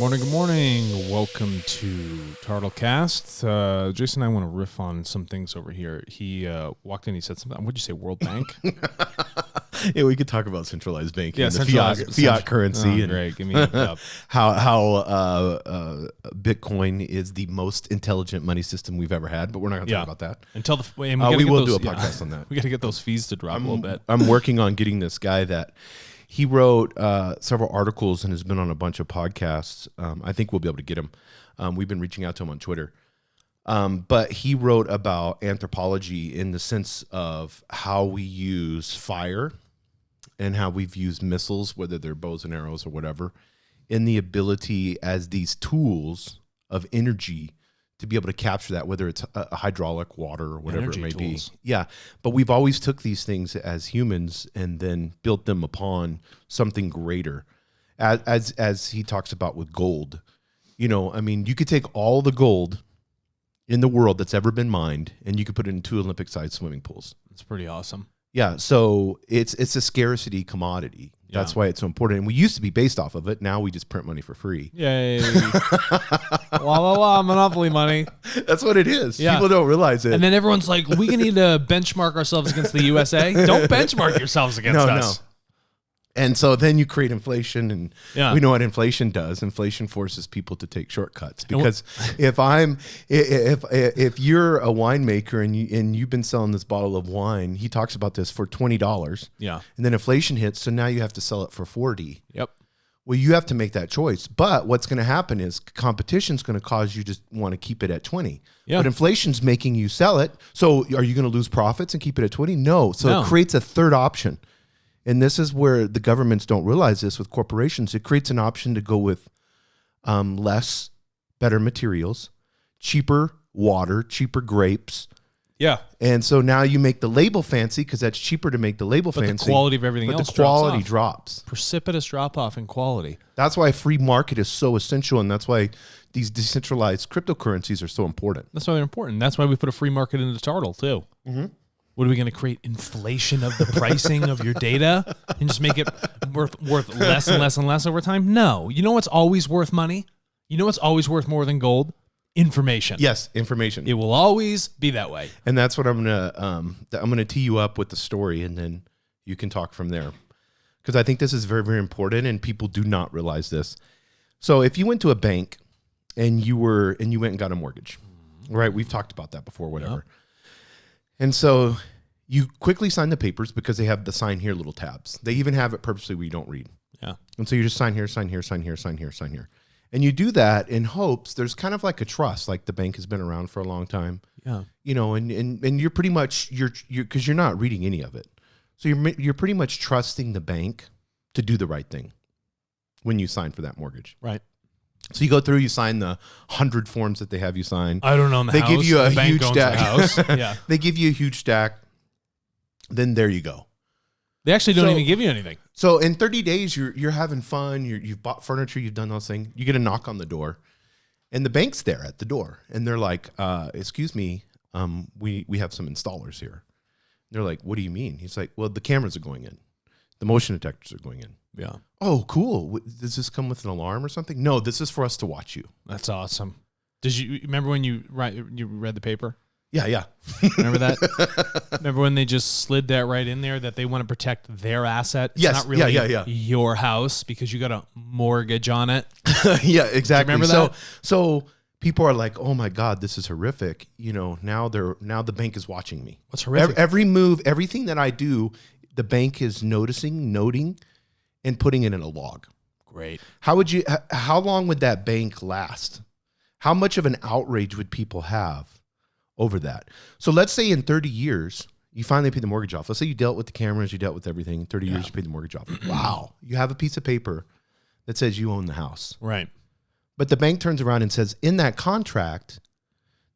morning, good morning. Welcome to TARTLE Cast. Jason and I want to riff on some things over here. He walked in, he said something. What'd you say, World Bank? Yeah, we could talk about centralized banking, Yeah, the fiat currency, and great. Give me up. how Bitcoin is the most intelligent money system we've ever had. But we're not going to talk about that. Until we will do a podcast on that. We got to get those fees to drop a little bit. I'm working on getting this guy that he wrote several articles and has been on a bunch of podcasts. I think we'll be able to get him. We've been reaching out to him on Twitter. But he wrote about anthropology in the sense of how we use fire and how we've used missiles, whether they're bows and arrows or whatever, in the ability as these tools of energy to be able to capture that, whether it's a hydraulic, water, or whatever Energy it may tools. be. Yeah, but we've always took these things as humans and then built them upon something greater. As he talks about with gold. You know, I mean, you could take all the gold in the world that's ever been mined and you could put it in 2 Olympic-sized swimming pools. It's pretty awesome. Yeah, so it's a scarcity commodity. That's why it's so important. And we used to be based off of it. Now we just print money for free. Yay. Monopoly money. That's what it is. Yeah. People don't realize it. And then everyone's like, we need to benchmark ourselves against the USA. Don't benchmark yourselves against us. No. And so then you create inflation, and we know what inflation does. Inflation forces people to take shortcuts because if you're a winemaker and you've been selling this bottle of wine, he talks about this for $20. Yeah. And then inflation hits, so now you have to sell it for $40. Yep. Well, you have to make that choice. But what's going to happen is competition's going to cause you to want to keep it at 20. Yeah. But inflation's making you sell it. So are you going to lose profits and keep it at 20? No. So it creates a third option. And this is where the governments don't realize this with corporations. It creates an option to go with less, better materials, cheaper water, cheaper grapes. Yeah. And so now you make the label fancy because that's cheaper to make the label fancy. But the quality of everything else the quality drops. Precipitous drop-off in quality. That's why free market is so essential, and that's why these decentralized cryptocurrencies are so important. That's why they're important. That's why we put a free market into TARTLE, too. Mm-hmm. What are we going to create? Inflation of the pricing of your data and just make it worth less and less and less over time? No. You know what's always worth money? You know what's always worth more than gold? Information. Yes, information. It will always be that way. And that's what I'm gonna tee you up with the story, and then you can talk from there, because I think this is very, very important, and people do not realize this. So if you went to a bank and you went and got a mortgage, right? We've talked about that before, whatever. Yep. And so you quickly sign the papers because they have the sign here little tabs. They even have it purposely where you don't read. Yeah. And so you just sign here, sign here, sign here, sign here, sign here. And you do that in hopes there's kind of like a trust, like the bank has been around for a long time. Yeah. You know, and you're pretty much because you're not reading any of it. So you're pretty much trusting the bank to do the right thing when you sign for that mortgage. Right. So you go through, you sign the 100 forms that they have you sign. I don't own the house. They give you a huge stack. House. Yeah. They give you a huge stack. Then there you go. They actually don't even give you anything. So in 30 days, you're having fun. You've bought furniture. You've done those things. You get a knock on the door, and the bank's there at the door, and they're like, "Excuse me, we have some installers here." They're like, "What do you mean?" He's like, "Well, the cameras are going in, the motion detectors are going in." Yeah. Oh, cool. Does this come with an alarm or something? No, this is for us to watch you. That's awesome. Did you remember when you read the paper? Yeah. Remember that? Remember when they just slid that right in there that they want to protect their asset? It's yes. not really yeah. your house because you got a mortgage on it. Yeah, exactly. Remember that? So people are like, "Oh my God, this is horrific." You know, now the bank is watching me. What's horrific? Every move, everything that I do, the bank is noting, and putting it in a log. Great. How long would that bank last? How much of an outrage would people have over that? So let's say in 30 years, you finally pay the mortgage off. Let's say you dealt with the cameras, you dealt with everything. In 30 years, you paid the mortgage off. Wow. You have a piece of paper that says you own the house. Right. But the bank turns around and says, in that contract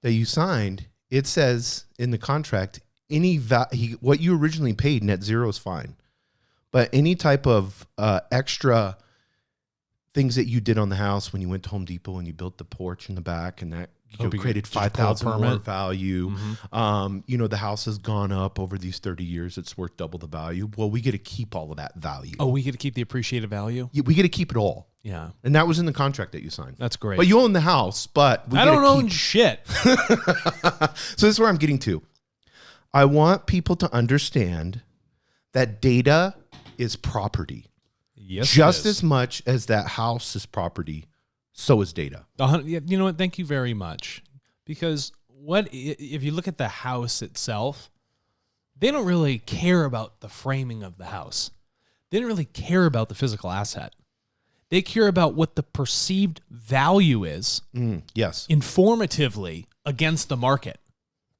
that you signed, it says in the contract, what you originally paid, net zero is fine. But any type of extra things that you did on the house when you went to Home Depot and you built the porch in the back and that created $5,000 more value. The house has gone up over these 30 years. It's worth double the value. Well, we get to keep all of that value. Oh, we get to keep the appreciated value? Yeah, we get to keep it all. Yeah. And that was in the contract that you signed. That's great. But you own the house, but I don't own shit. So this is where I'm getting to. I want people to understand that data is property. Yes, just as much as that house is property, so is data. You know what? Thank you very much. Because if you look at the house itself, they don't really care about the framing of the house. They don't really care about the physical asset. They care about what the perceived value is. Yes. Informatively against the market.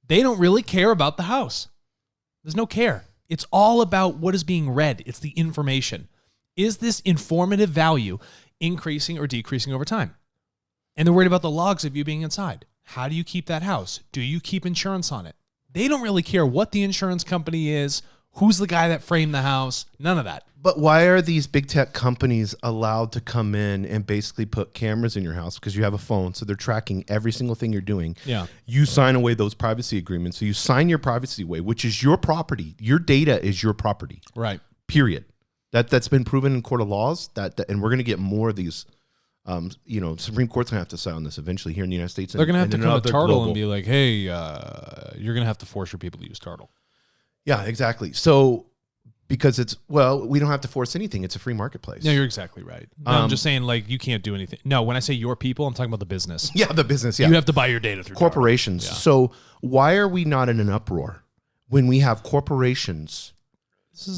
They don't really care about the house. There's no care. It's all about what is being read. It's the information. Is this informative value increasing or decreasing over time? And they're worried about the logs of you being inside. How do you keep that house? Do you keep insurance on it? They don't really care what the insurance company is, who's the guy that framed the house, none of that. But why are these big tech companies allowed to come in and basically put cameras in your house? Because you have a phone, so they're tracking every single thing you're doing. Yeah. You sign away those privacy agreements. So you sign your privacy away, which is your property. Your data is your property. Right. Period. That's been proven in court of laws. And we're going to get more of these. Supreme Court's going to have to decide on this eventually here in the United States. They're going to have to come to TARTLE and be like, hey, you're going to have to force your people to use TARTLE. Yeah, exactly. So because we don't have to force anything. It's a free marketplace. No, you're exactly right. No, I'm just saying, like, you can't do anything. No, when I say your people, I'm talking about the business. Yeah, the business. Yeah. You have to buy your data through corporations. Yeah. So why are we not in an uproar when we have corporations?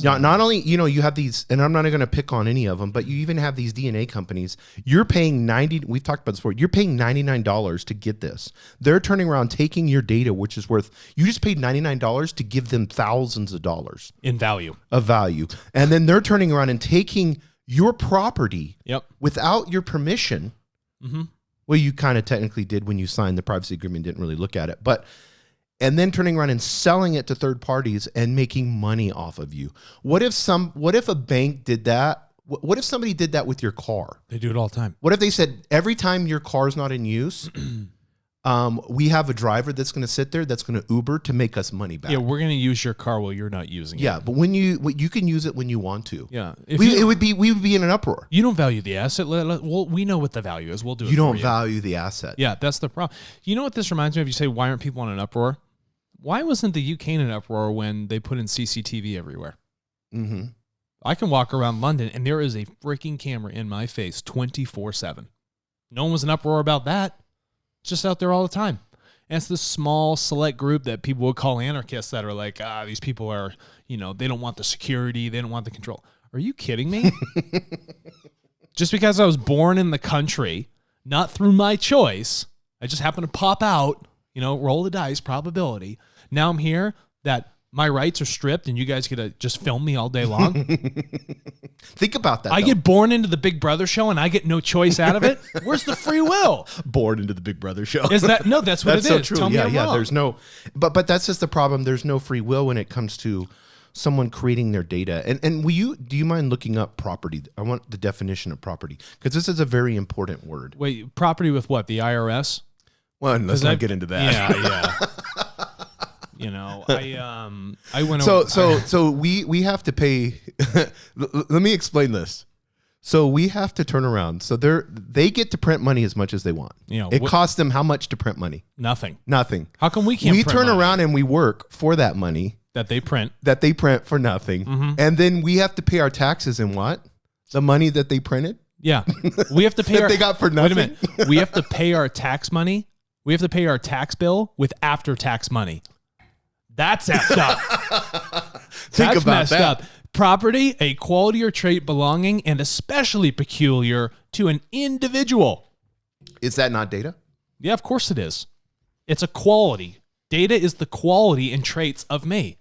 Not only, you have these, and I'm not going to pick on any of them, but you even have these DNA companies. You're paying we've talked about this before, you're paying $99 to get this. They're turning around, taking your data, which is you just paid $99 to give them thousands of dollars. In value. Of value. And then they're turning around and taking your property without your permission. Mm-hmm. Well, you kind of technically did when you signed the privacy agreement, didn't really look at it, and then turning around and selling it to third parties and making money off of you. What if a bank did that? What if somebody did that with your car? They do it all the time. What if they said, every time your car's not in use, we have a driver that's going to sit there, that's going to Uber to make us money back. Yeah, we're going to use your car while you're not using it. Yeah, but when you can use it when you want to. Yeah. We would be in an uproar. You don't value the asset. Well, we know what the value is. We'll do it. You don't value the asset. Yeah, that's the problem. You know what this reminds me of? You say, why aren't people in an uproar? Why wasn't the UK in an uproar when they put in CCTV everywhere? Mm-hmm. I can walk around London and there is a freaking camera in my face 24/7. No one was in uproar about that. It's just out there all the time. And it's this small select group that people would call anarchists that are like, these people are, they don't want the security. They don't want the control. Are you kidding me? Just because I was born in the country, not through my choice, I just happened to pop out, roll the dice, probability. Now I'm here, that my rights are stripped and you guys get to just film me all day long. Think about that. I get born into the Big Brother show and I get no choice out of it. Where's the free will? Born into the Big Brother show. Is that no? That's what that's it so is. true. Tell me I'm wrong. There's no, but that's just the problem. There's no free will when it comes to someone creating their data. And do you mind looking up property? I want the definition of property because this is a very important word. Wait, property with what? The IRS? Well, let's not get into that. Yeah. I went over. So we have to pay. Let me explain this. So we have to turn around. So they get to print money as much as they want. It costs them how much to print money? Nothing. How come we can't? We print turn money? around and we work for that money that they print for nothing, and then we have to pay our taxes in what? The money that they printed. Yeah, we have to pay. They got for nothing. Wait a minute. We have to pay our tax money. We have to pay our tax bill with after-tax money. That's effed up. Think about messed that. Up. Property, a quality or trait belonging and especially peculiar to an individual. Is that not data? Yeah, of course it is. It's a quality. Data is the quality and traits of me.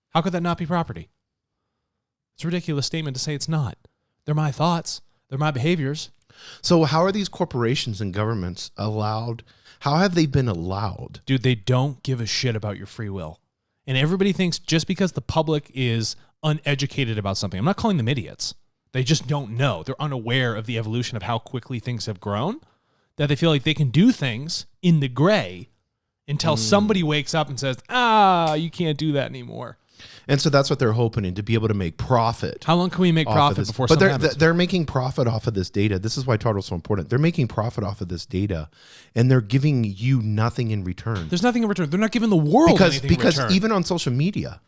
How could that not be property? It's a ridiculous statement to say it's not. They're my thoughts. They're my behaviors. So how are these corporations and governments allowed? How have they been allowed? Dude, they don't give a shit about your free will. And everybody thinks just because the public is uneducated about something, I'm not calling them idiots. They just don't know. They're unaware of the evolution of how quickly things have grown. that they feel like they can do things in the gray until somebody wakes up and says, you can't do that anymore. And so that's what they're hoping in, to be able to make profit. How long can we make profit before something happens? But they're making profit off of this data. This is why TARTLE's so important. They're making profit off of this data, and they're giving you nothing in return. There's nothing in return. They're not giving the world anything in return. Because even on social media,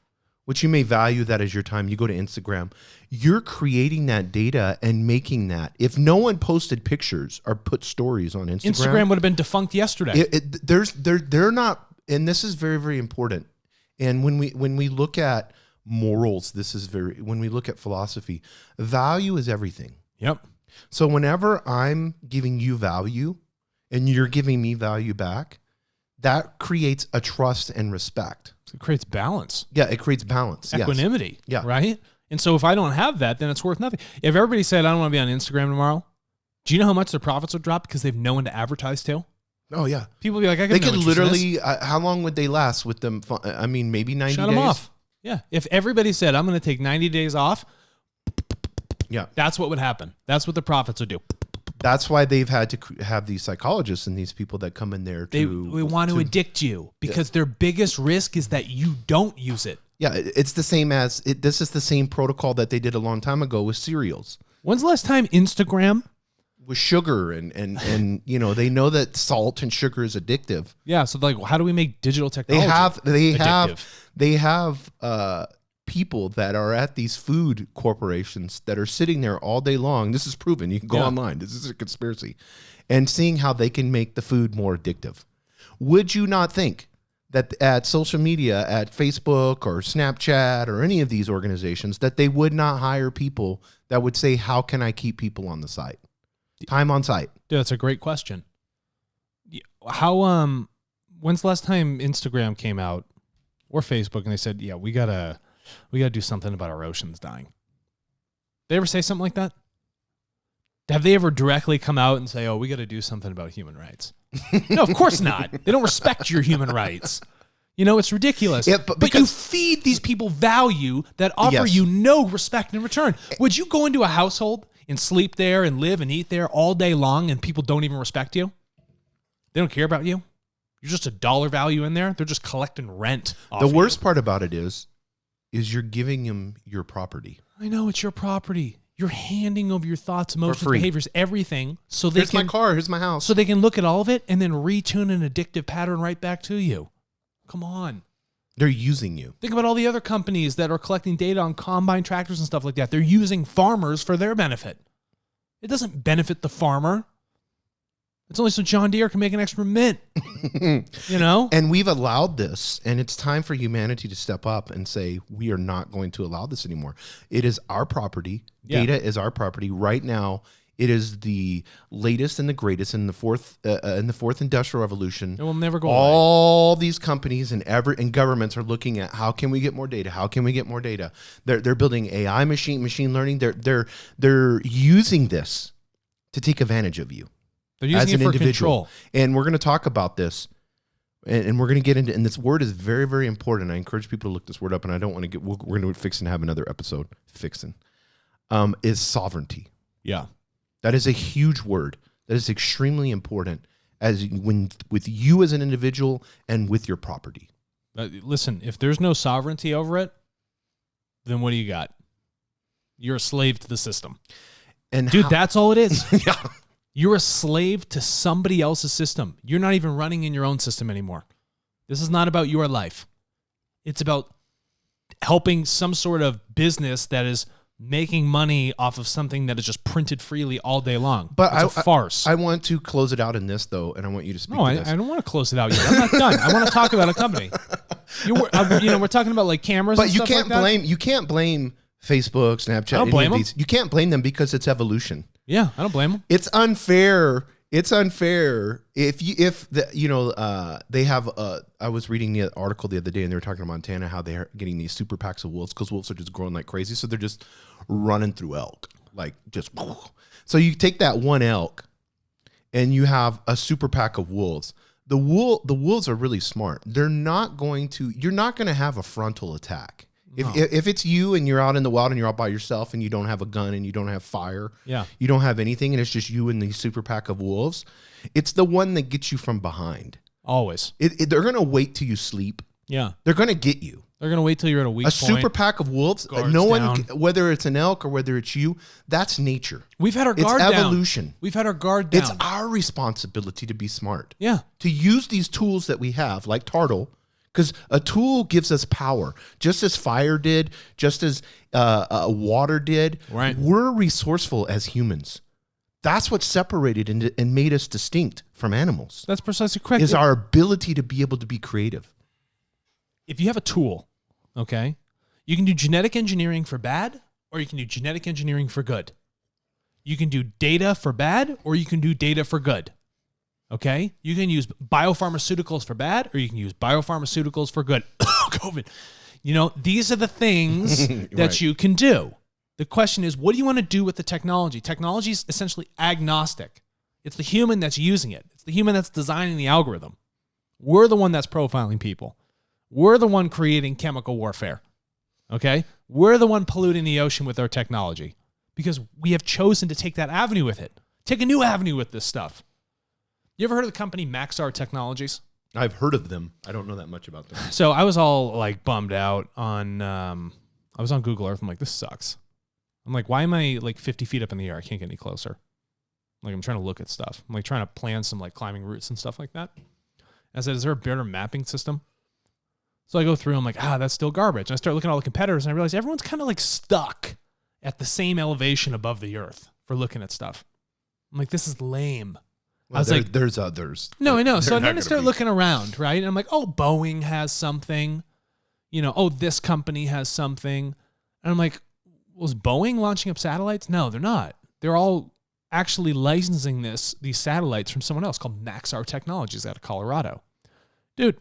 which you may value that as your time, you go to Instagram, you're creating that data and making that. If no one posted pictures or put stories on Instagram would have been defunct yesterday. They're not, and this is very, very important. And when we look at morals, when we look at philosophy, value is everything. Yep. So whenever I'm giving you value and you're giving me value back, that creates a trust and respect. It creates balance. Yeah, it creates balance. Equanimity. Yes. Yeah. Right? And so if I don't have that, then it's worth nothing. If everybody said, I don't want to be on Instagram tomorrow, do you know how much their profits would drop because they've no one to advertise to? Oh, yeah. People would be like, they could literally, how long would they last with them? I mean, maybe 90 days. Shut them off. Yeah. If everybody said, I'm going to take 90 days off, yeah, that's what would happen. That's what the profits would do. That's why they've had to have these psychologists and these people that come in there They want to addict you because their biggest risk is that you don't use it. Yeah, it's the same as, this is the same protocol that they did a long time ago with cereals. When's the last time Instagram? With sugar and you know, they know that salt and sugar is addictive. Yeah, so like, how do we make digital technology They have people that are at these food corporations that are sitting there all day long. This is proven. You can go online. This is a conspiracy. And seeing how they can make the food more addictive. Would you not think that at social media, at Facebook or Snapchat or any of these organizations, that they would not hire people that would say, how can I keep people on the site? Time on site. Dude, that's a great question. How when's the last time Instagram came out or Facebook and they said, yeah, we gotta do something about our oceans dying? They ever say something like that? Have they ever directly come out and say, oh, we gotta do something about human rights? No, of course not. They don't respect your human rights. You know, it's ridiculous. Yeah, but you feed these people value that offer you no respect in return. Would you go into a household and sleep there and live and eat there all day long and people don't even respect you? They don't care about you. You're just a dollar value in there. They're just collecting rent off The worst part about it is you're giving them your property. I know, it's your property. You're handing over your thoughts, emotions, behaviors, everything. So they Here's my car. Here's my house. So they can look at all of it and then retune an addictive pattern right back to you. Come on. They're using you. Think about all the other companies that are collecting data on combine tractors and stuff like that. They're using farmers for their benefit. It doesn't benefit the farmer. It's only so John Deere can make an extra mint. You know? And we've allowed this, and it's time for humanity to step up and say, we are not going to allow this anymore. It is our property. Data is our property. Right now, it is the latest and the greatest in the fourth industrial revolution. It will never go away. All these companies and governments are looking at how can we get more data? How can we get more data? They're building AI machine learning. They're using this to take advantage of you. They're using as it an for individual. control. And we're going to talk about this. And we're going to get into, and this word is very, very important. I encourage people to look this word up, and I don't want to get, we're going to fix and have another episode. Is sovereignty. Yeah. That is a huge word. That is extremely important with you as an individual and with your property. Listen, if there's no sovereignty over it, then what do you got? You're a slave to the system. And dude, that's all it is. Yeah. You're a slave to somebody else's system. You're not even running in your own system anymore. This is not about your life. It's about helping some sort of business that is making money off of something that is just printed freely all day long. But it's a farce. I want to close it out in this, though, and I want you to speak to this. I don't want to close it out yet. I'm not done. I want to talk about a company. We're talking about like cameras. But and you stuff can't like blame. You can't blame Facebook, Snapchat. I don't blame them. You can't blame them because it's evolution. Yeah, I don't blame them. It's unfair. It's unfair if they have. I was reading the article the other day, and they were talking about Montana, how they're getting these super packs of wolves because wolves are just growing like crazy, so they're just running through elk, like just. So you take that one elk, and you have a super pack of wolves. The wolves are really smart. They're not going to. You're not going to have a frontal attack. If it's you and you're out in the wild and you're out by yourself and you don't have a gun and you don't have fire, you don't have anything, and it's just you and the super pack of wolves, it's the one that gets you from behind. Always. They're going to wait till you sleep. Yeah. They're going to get you. They're going to wait till you're at a weak point. Super pack of wolves, no one, whether it's an elk or whether it's you, that's nature. We've had our guard down. It's evolution. We've had our guard down. It's our responsibility to be smart. Yeah. To use these tools that we have, like TARTLE, because a tool gives us power, just as fire did, just as water did. Right. We're resourceful as humans. That's what separated and made us distinct from animals. That's precisely correct. Is our ability to be able to be creative. If you have a tool, okay, you can do genetic engineering for bad, or you can do genetic engineering for good. You can do data for bad, or you can do data for good. Okay? You can use biopharmaceuticals for bad, or you can use biopharmaceuticals for good. COVID. You know, these are the things that you can do. The question is, what do you want to do with the technology? Technology is essentially agnostic. It's the human that's using it. It's the human that's designing the algorithm. We're the one that's profiling people. We're the one creating chemical warfare. Okay? We're the one polluting the ocean with our technology because we have chosen to take that avenue with it. Take a new avenue with this stuff. You ever heard of the company Maxar Technologies? I've heard of them. I don't know that much about them. So I was all like bummed out on, I was on Google Earth. I'm like, this sucks. I'm like, why am I like 50 feet up in the air? I can't get any closer. Like, I'm trying to look at stuff. I'm like trying to plan some like climbing routes and stuff like that. I said, is there a better mapping system? So I go through, I'm like, that's still garbage. And I start looking at all the competitors and I realize everyone's kind of like stuck at the same elevation above the earth for looking at stuff. I'm like, this is lame. Well, I was like, there's others. No, I know. So then I start looking around, right? And I'm like, oh, Boeing has something. You know, oh, this company has something. And I'm like, was Boeing launching up satellites? No, they're not. They're all actually licensing these satellites from someone else called Maxar Technologies out of Colorado. Dude,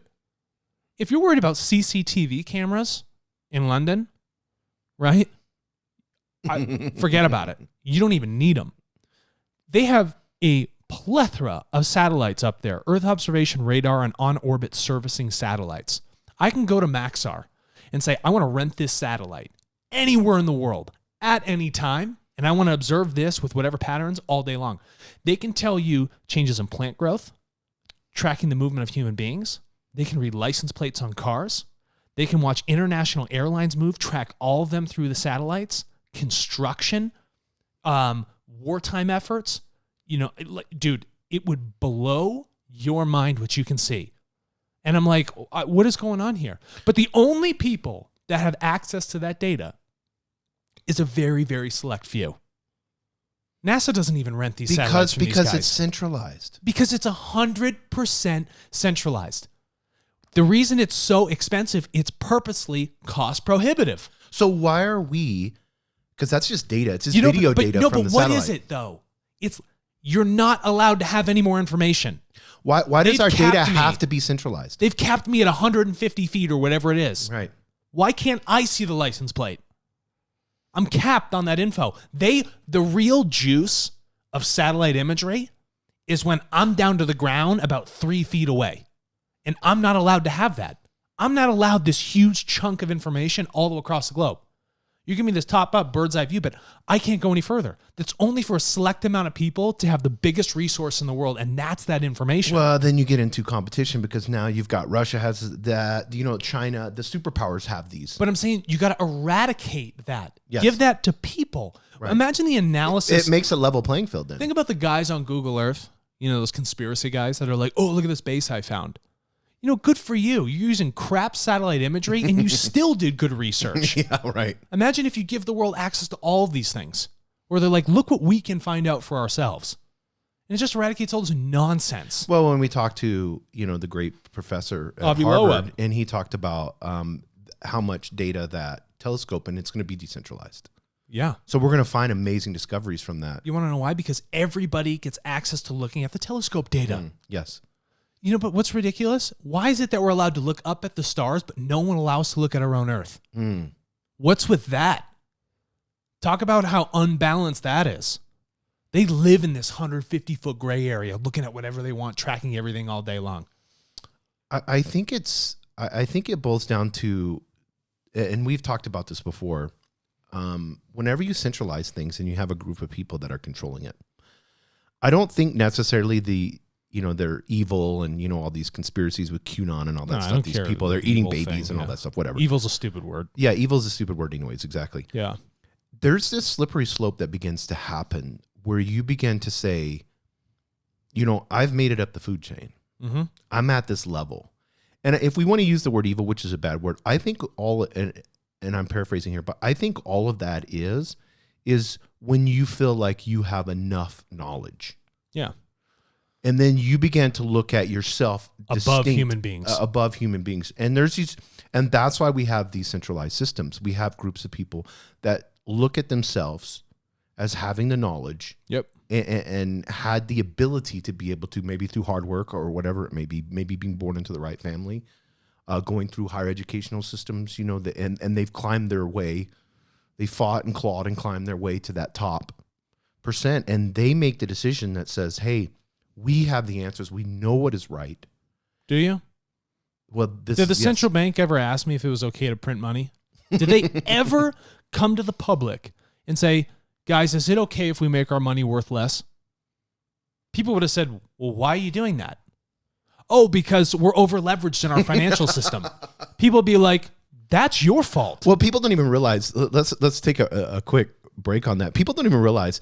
if you're worried about CCTV cameras in London, right? Forget about it. You don't even need them. They have a plethora of satellites up there, Earth observation radar and on-orbit servicing satellites. I can go to Maxar and say, I want to rent this satellite anywhere in the world at any time, and I want to observe this with whatever patterns all day long. They can tell you changes in plant growth, tracking the movement of human beings. They can read license plates on cars. They can watch international airlines move, track all of them through the satellites, construction, wartime efforts. You know, dude, it would blow your mind what you can see. And I'm like, what is going on here? But the only people that have access to that data is a very, very select few. NASA doesn't even rent these satellites from these guys. Because it's centralized. Because it's 100% centralized. The reason it's so expensive, it's purposely cost prohibitive. So why are we, because that's just data. It's just video data from the satellite. But what is it though? You're not allowed to have any more information. Why does our data have to be centralized? They've capped me at 150 feet or whatever it is. Right. Why can't I see the license plate? I'm capped on that info. The real juice of satellite imagery is when I'm down to the ground about 3 feet away. And I'm not allowed to have that. I'm not allowed this huge chunk of information all the way across the globe. You give me this top-up bird's eye view, but I can't go any further. That's only for a select amount of people to have the biggest resource in the world, and that's that information. Well, then you get into competition because now you've got Russia has that, you know, China, the superpowers have these. But I'm saying you got to eradicate that. Yes. Give that to people. Right. Imagine the analysis. It makes a level playing field then. Think about the guys on Google Earth, you know, those conspiracy guys that are like, oh, look at this base I found. You know, good for you. You're using crap satellite imagery and you still did good research. Yeah, right. Imagine if you give the world access to all of these things where they're like, look what we can find out for ourselves. And it just eradicates all this nonsense. Well, when we talked to, you know, the great professor at Avi Harvard, Loeb. and he talked about how much data that telescope, and it's going to be decentralized. Yeah. So we're going to find amazing discoveries from that. You want to know why? Because everybody gets access to looking at the telescope data. Yes. You know, but what's ridiculous? Why is it that we're allowed to look up at the stars, but no one allows us to look at our own Earth? What's with that? Talk about how unbalanced that is. They live in this 150-foot gray area, looking at whatever they want, tracking everything all day long. I think it boils down to and we've talked about this before, whenever you centralize things and you have a group of people that are controlling it, I don't think necessarily they're evil and, all these conspiracies with QAnon and all that stuff. These people, they're eating babies and all that stuff, whatever. Evil's a stupid word. Yeah, evil's a stupid word anyways, exactly. Yeah. There's this slippery slope that begins to happen where you begin to say, I've made it up the food chain. Mm-hmm. I'm at this level. And if we want to use the word evil, which is a bad word, I think and I'm paraphrasing here, but I think all of that is when you feel like you have enough knowledge. Yeah. And then you begin to look at yourself above human beings. Above human beings. And and that's why we have these centralized systems. We have groups of people that look at themselves as having the knowledge. Yep. And had the ability to be able to, maybe through hard work or whatever it may be, maybe being born into the right family, going through higher educational systems, and they've climbed their way. They fought and clawed and climbed their way to that top percent. And they make the decision that says, hey, we have the answers. We know what is right. Do you? Well, did the central bank ever ask me if it was okay to print money? Did they ever come to the public and say, guys, is it okay if we make our money worth less? People would have said, well, why are you doing that? Oh, because we're over leveraged in our financial system. People would be like, that's your fault. Well, people don't even realize, let's take a quick break on that. People don't even realize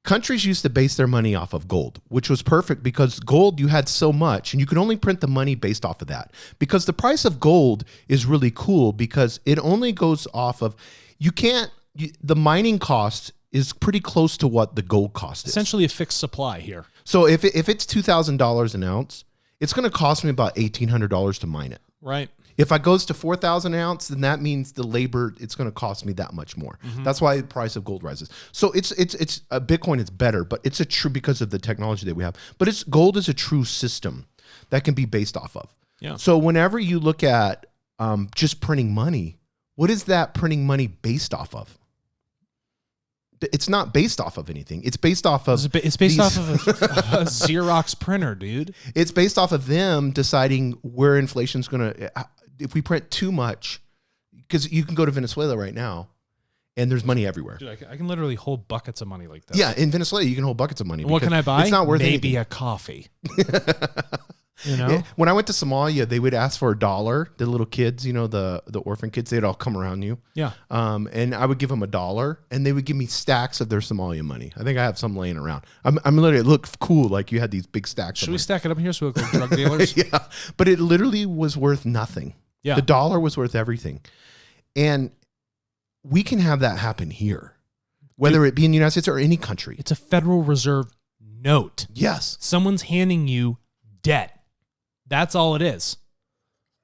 countries used to base their money off of gold, which was perfect because gold, you had so much and you could only print the money based off of that. Because the price of gold is really cool because it only goes off of, the mining cost is pretty close to what the gold cost is. Essentially a fixed supply here. So if it's $2,000 an ounce, it's going to cost me about $1,800 to mine it. Right. If it goes to 4,000 an ounce, then that means the labor, it's going to cost me that much more. Mm-hmm. That's why the price of gold rises. So it's Bitcoin is better, but it's a true because of the technology that we have. But gold is a true system that can be based off of. Yeah. So whenever you look at just printing money, what is that printing money based off of? It's not based off of anything. It's based off of... It's based off of a Xerox printer, dude. It's based off of them deciding where inflation's going to... If we print too much... Because you can go to Venezuela right now, and there's money everywhere. Dude, I can literally hold buckets of money like that. Yeah, in Venezuela, you can hold buckets of money. What can I buy? It's not worth Maybe anything. a coffee. When I went to Somalia, they would ask for $1. The little kids, the orphan kids, they'd all come around you. Yeah. And I would give them $1, and they would give me stacks of their Somalian money. I think I have some laying around. I'm literally, it looked cool, like you had these big stacks. Should we stack it up here so we look like drug dealers? Yeah, but it literally was worth nothing. Yeah. The $1 was worth everything, and we can have that happen here, whether it be in the United States or any country. It's a Federal Reserve note. Yes. Someone's handing you debt. That's all it is.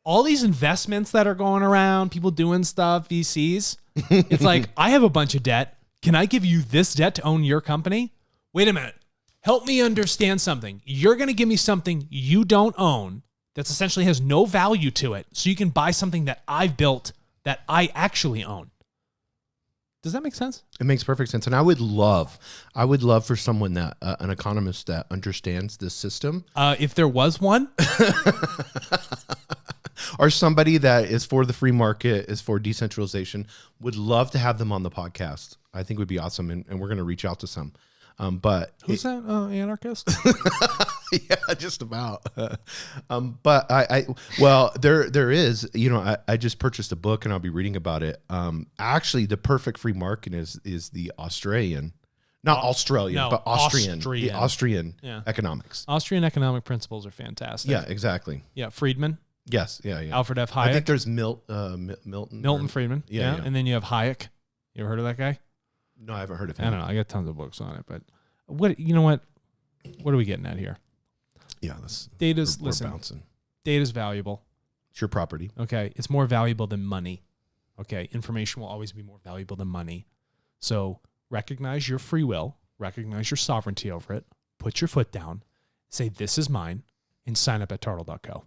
All these investments that are going around, people doing stuff, VCs, it's like, I have a bunch of debt. Can I give you this debt to own your company? Wait a minute. Help me understand something. You're going to give me something you don't own that essentially has no value to it so you can buy something that I've built that I actually own. Does that make sense? It makes perfect sense. And I would love for someone that, an economist that understands this system. If there was one. Or somebody that is for the free market, is for decentralization, would love to have them on the podcast. I think would be awesome. And we're going to reach out to some. But who's that anarchist? Yeah, just about. But there is, I just purchased a book and I'll be reading about it. Actually, the perfect free market is the Australian, not Australian, no, but Austrian. Austrian. The Austrian economics. Austrian economic principles are fantastic. Yeah, exactly. Yeah, Friedman. Yes, yeah. Alfred F. Hayek. I think there's Milton. Milton Friedman. Yeah. And then you have Hayek. You ever heard of that guy? No, I haven't heard of him. I don't know. I got tons of books on it, but what are we getting at here? Yeah, we're bouncing. Data's valuable. It's your property. Okay. It's more valuable than money. Okay. Information will always be more valuable than money. So recognize your free will, recognize your sovereignty over it, put your foot down, say, this is mine, and sign up at TARTLE.co.